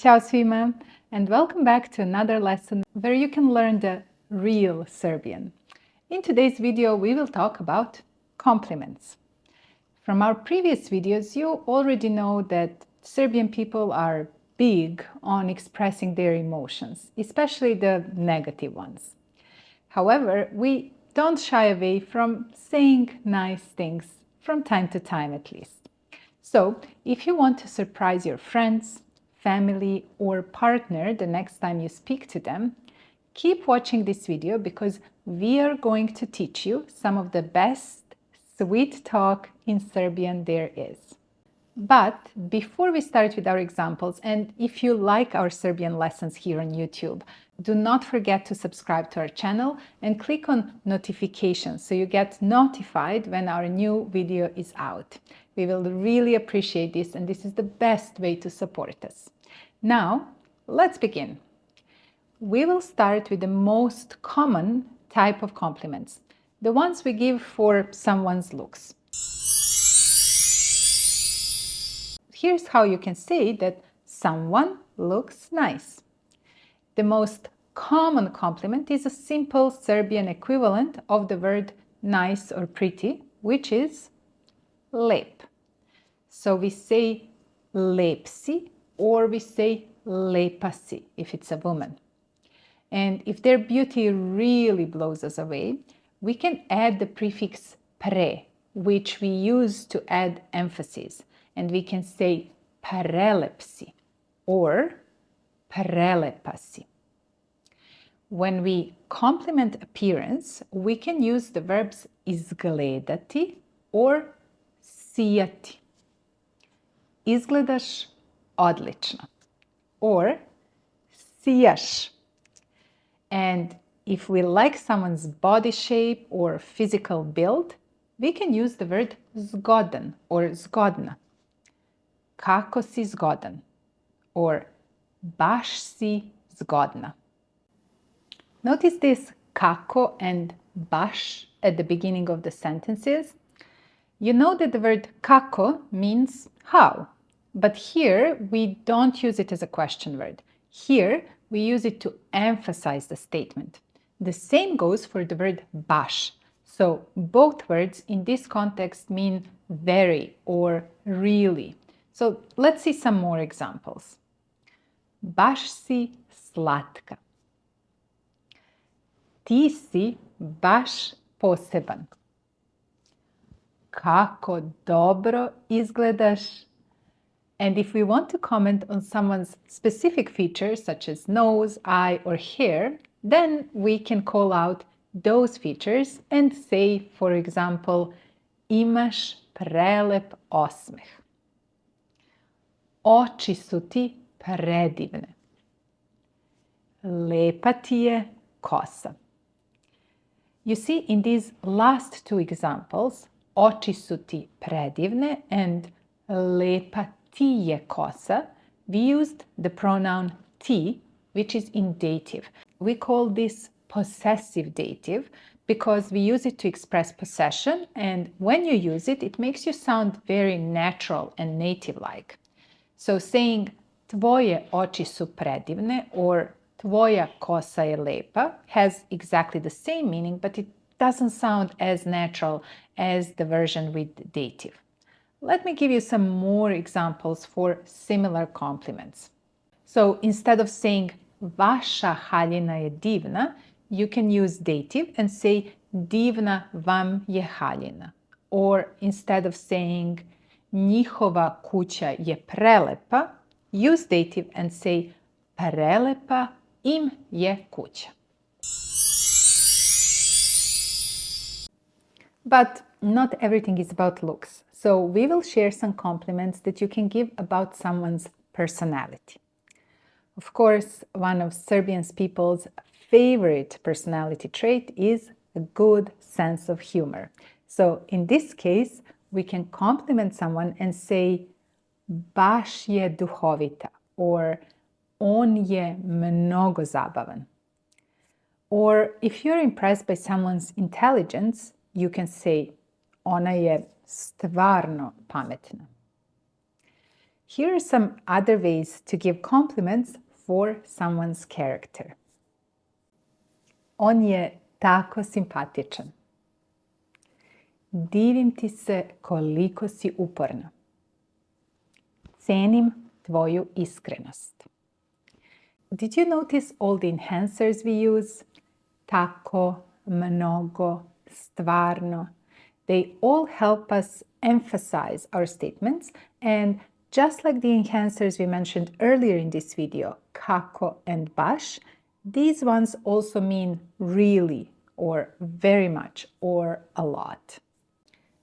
Ćao svima, and welcome back to another lesson where you can learn the real Serbian. In today's video, we will talk about compliments. From our previous videos, you already know that Serbian people are big on expressing their emotions, especially the negative ones. However, we don't shy away from saying nice things from time to time at least. So, if you want to surprise your friends, family, or partner the next time you speak to them, keep watching this video because we are going to teach you some of the best sweet talk in Serbian there is. But before we start with our examples, and if you like our Serbian lessons here on YouTube, do not forget to subscribe to our channel and click on notifications so you get notified when our new video is out. We will really appreciate this, and this is the best way to support us. Now, let's begin. We will start with the most common type of compliments, the ones we give for someone's looks. Here's how you can say that someone looks nice. The most common compliment is a simple Serbian equivalent of the word nice or pretty, which is lep. So we say lep si, or we say lepa si if it's a woman. And if their beauty really blows us away, we can add the prefix pre, which we use to add emphasis. And we can say prelep si or prelepa si. When we compliment appearance, we can use the verbs izgledati or sijati. Izgledaš, odlično, or Sijaš. And if we like someone's body shape or physical build, we can use the word Zgodan or Zgodna. Kako si Zgodan, or Baš si Zgodna. Notice this kako and baš at the beginning of the sentences. You know that the word kako means how, but here we don't use it as a question word. Here we use it to emphasize the statement. The same goes for the word baš. So both words in this context mean very or really. So let's see some more examples. Baš si slatka. Ti si baš poseban. Kako dobro izgledaš. And if we want to comment on someone's specific features such as nose, eye, or hair, then we can call out those features and say, for example, imaš prelep osmeh. Oči su ti predivne. Lepa ti je kosa. You see, in these last two examples, oči su ti predivne and lepa ti je kosa, we used the pronoun ti, which is in dative. We call this possessive dative because we use it to express possession, and when you use it, it makes you sound very natural and native-like. So saying tvoje oči su predivne or tvoja kosa je lepa has exactly the same meaning, but it doesn't sound as natural as the version with dative. Let me give you some more examples for similar compliments. So instead of saying vaša haljina je divna, you can use dative and say divna vam je haljina. Or instead of saying njihova kuća je prelepa, use dative and say prelepa im je kuća. But not everything is about looks. So we will share some compliments that you can give about someone's personality. Of course, one of Serbian people's favorite personality trait is a good sense of humor. So in this case, we can compliment someone and say baš je duhovita or on je mnogo zabavan. Or if you're impressed by someone's intelligence, you can say ona je stvarno pametna. Here are some other ways to give compliments for someone's character. On je tako simpatičan. Divim ti se koliko si uporna. Cenim tvoju iskrenost. Did you notice all the enhancers we use? Tako, mnogo, stvarno. They all help us emphasize our statements, and just like the enhancers we mentioned earlier in this video, Kako and Baš, these ones also mean really, or very much, or a lot.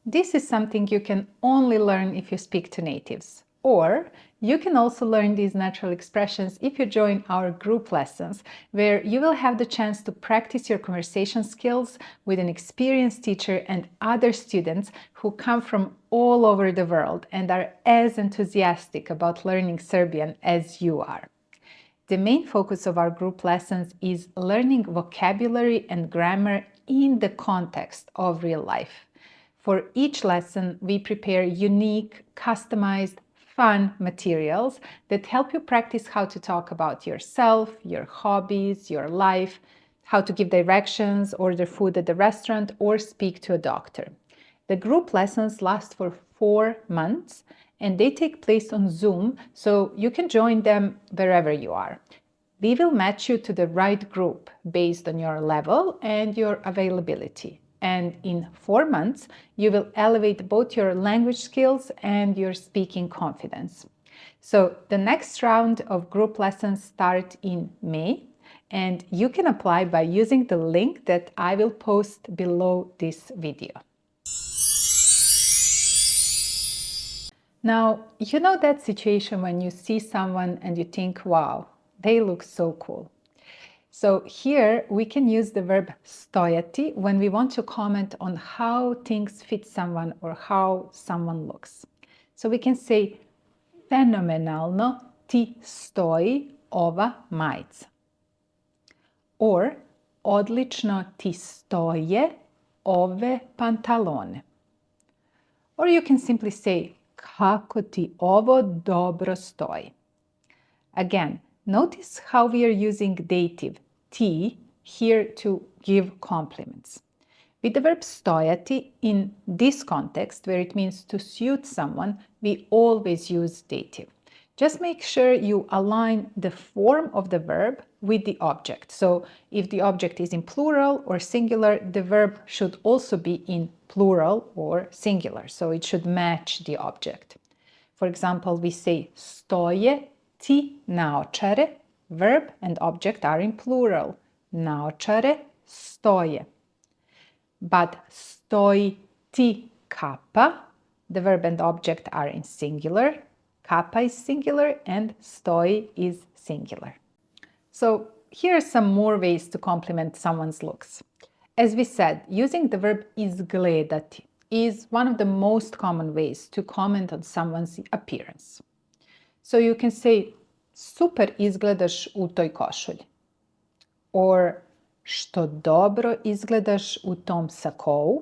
This is something you can only learn if you speak to natives. Or you can also learn these natural expressions if you join our group lessons, where you will have the chance to practice your conversation skills with an experienced teacher and other students who come from all over the world and are as enthusiastic about learning Serbian as you are. The main focus of our group lessons is learning vocabulary and grammar in the context of real life. For each lesson, we prepare unique, customized, fun materials that help you practice how to talk about yourself, your hobbies, your life, how to give directions, order food at the restaurant, or speak to a doctor. The group lessons last for 4 months and they take place on Zoom, so you can join them wherever you are. We will match you to the right group based on your level and your availability. And in 4 months, you will elevate both your language skills and your speaking confidence. So the next round of group lessons start in May, and you can apply by using the link that I will post below this video. Now, you know that situation when you see someone and you think, wow, they look so cool. So here we can use the verb stojati when we want to comment on how things fit someone or how someone looks. So we can say, fenomenalno ti stoji ova majica. Or, odlično ti stoje ove pantalone. Or you can simply say, kako ti ovo dobro stoji. Again, notice how we are using dative ti here to give compliments. With the verb stojati, in this context, where it means to suit someone, we always use dative. Just make sure you align the form of the verb with the object. So if the object is in plural or singular, the verb should also be in plural or singular. So it should match the object. For example, we say stoje ti naočare. Verb and object are in plural. Naočare stoje. But stoji ti kapa, the verb and object are in singular. Kapa is singular and stoji is singular. So here are some more ways to compliment someone's looks. As we said, using the verb izgledati is one of the most common ways to comment on someone's appearance. So you can say, super izgledaš u toj košulji. Or, što dobro izgledaš u tom sakou.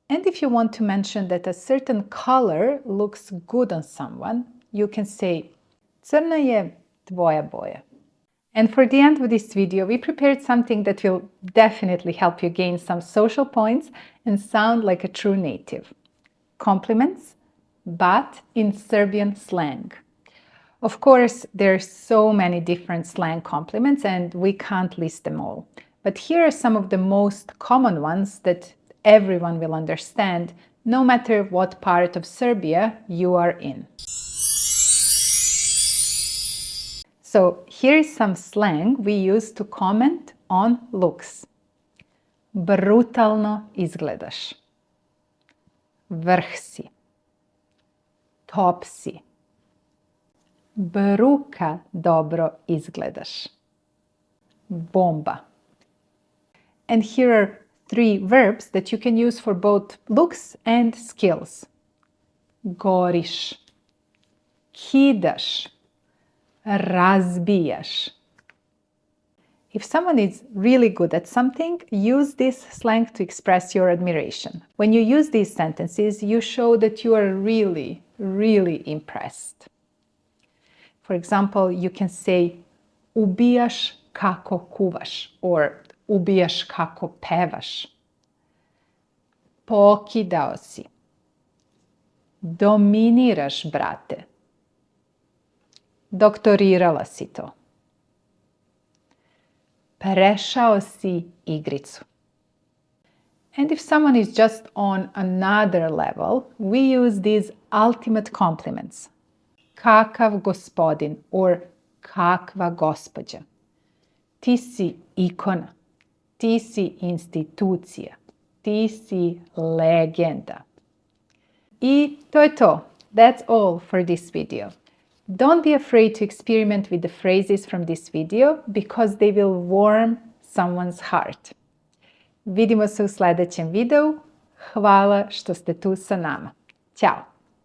And if you want to mention that a certain color looks good on someone, you can say, crna je tvoja boja. And for the end of this video, we prepared something that will definitely help you gain some social points and sound like a true native. Compliments, but in Serbian slang. Of course, there are so many different slang compliments and we can't list them all. But here are some of the most common ones that everyone will understand, no matter what part of Serbia you are in. So here is some slang we use to comment on looks. Brutalno izgledaš. Vrh si. Top si. Bruka dobro izgledaš. Bomba. And here are 3 verbs that you can use for both looks and skills. Goriš. Kidaš. Razbijaš. If someone is really good at something, use this slang to express your admiration. When you use these sentences, you show that you are really, really impressed. For example, you can say Ubijaš kako kuvaš or Ubijaš kako pevaš. Pokidao si. Dominiraš, brate. Doktorirala si to. Prešao si igricu. And if someone is just on another level, we use these ultimate compliments. Kakav gospodin or kakva gospođa. Ti si ikona. Ti si institucija. Ti si legenda. I to je to. That's all for this video. Don't be afraid to experiment with the phrases from this video because they will warm someone's heart. Vidimo se u sljedećem videu. Hvala što ste tu sa nama. Ćao!